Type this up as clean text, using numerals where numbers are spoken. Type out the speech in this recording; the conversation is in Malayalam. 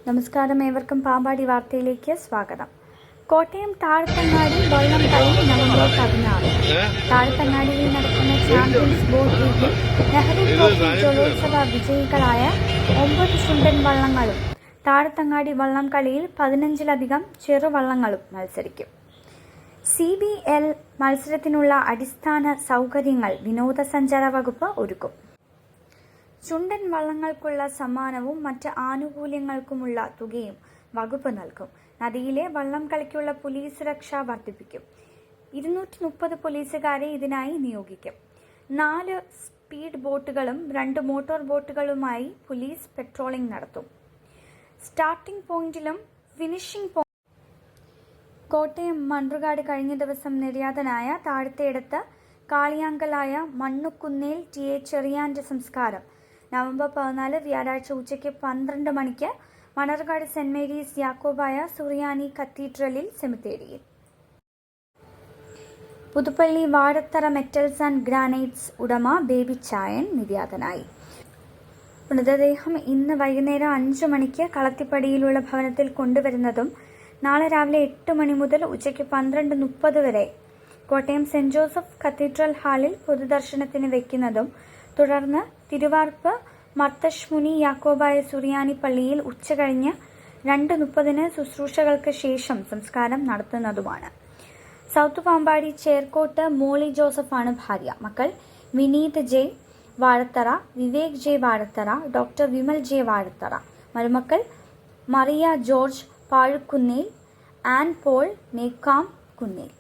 നമസ്കാരം, ഏവർക്കും പാമ്പാടി വാർത്തയിലേക്ക് സ്വാഗതം. കോട്ടയം താഴത്തങ്ങാടി വള്ളംകളി നവംബർ 16. താഴത്തങ്ങാടിയിൽ നടക്കുന്ന ചാമ്പ്യൻസ് ബോട്ട് ലീഗിൽ നെഹ്റു ട്രോഫി ജലോത്സവ വിജയികളായ 9 ചുണ്ടൻ വള്ളങ്ങളും താഴത്തങ്ങാടി വള്ളംകളിയിൽ 15ലധികം ചെറുവള്ളങ്ങളും മത്സരിക്കും. CBL മത്സരത്തിനുള്ള അടിസ്ഥാന സൗകര്യങ്ങൾ വിനോദസഞ്ചാര വകുപ്പ് ഒരുക്കും. ചുണ്ടൻ വള്ളങ്ങൾക്കുള്ള സമ്മാനവും മറ്റ് ആനുകൂല്യങ്ങൾക്കുമുള്ള തുകയും വകുപ്പ് നൽകും. നദിയിലെ വള്ളം കളിക്കുള്ള പോലീസ് സുരക്ഷ വർദ്ധിപ്പിക്കും. 230 പോലീസുകാരെ ഇതിനായി നിയോഗിക്കും. 4 സ്പീഡ് ബോട്ടുകളും 2 മോട്ടോർ ബോട്ടുകളുമായി പോലീസ് പെട്രോളിംഗ് നടത്തും. സ്റ്റാർട്ടിംഗ് പോയിന്റിലും ഫിനിഷിംഗ് പോയിന്റ് കോട്ടയം മൺറുകാട് കഴിഞ്ഞ ദിവസം നിര്യാതനായ താഴത്തേടത്ത് കാളിയാങ്കലായ മണ്ണുക്കുന്നേൽ TA ചെറിയാന്റെ സംസ്കാരം നവംബർ 14 വ്യാഴാഴ്ച ഉച്ചയ്ക്ക് 12 മണിക്ക് മണർകാട് സെന്റ് മേരീസ് യാക്കോബായ സുറിയാനി കത്തീഡ്രലിൽ സെമിത്തേരിയിൽ. Puthuppally Vazhathara metals and granites ഉടമ ബേബി ചായൻ നിര്യാതനായി. മൃതദേഹം ഇന്ന് വൈകുന്നേരം 5 മണിക്ക് കളത്തിപ്പടിയിലുള്ള ഭവനത്തിൽ കൊണ്ടുവരുന്നതും നാളെ രാവിലെ 8 മണി മുതൽ ഉച്ചയ്ക്ക് 12:30 വരെ കോട്ടയം സെന്റ് ജോസഫ് കത്തീഡ്രൽ ഹാളിൽ പൊതുദർശനത്തിന് വയ്ക്കുന്നതും തുടർന്ന് തിരുവാർപ്പ് മർത്തശ്മുനി യാക്കോബായ സുറിയാനി പള്ളിയിൽ ഉച്ചകഴിഞ്ഞ് 2:30 ശുശ്രൂഷകൾക്ക് ശേഷം സംസ്കാരം നടത്തുന്നതുമാണ്. സൗത്ത് പാമ്പാടി ചേർക്കോട്ട് മോളി ജോസഫാണ് ഭാര്യ. മക്കൾ Vineeth J Vazhathara, Vivek J Vazhathara, doctor Vimal J Vazhathara. മരുമക്കൾ Mariya George Pazhukkunnel, Ann Paul മേക്കാം Kunnel.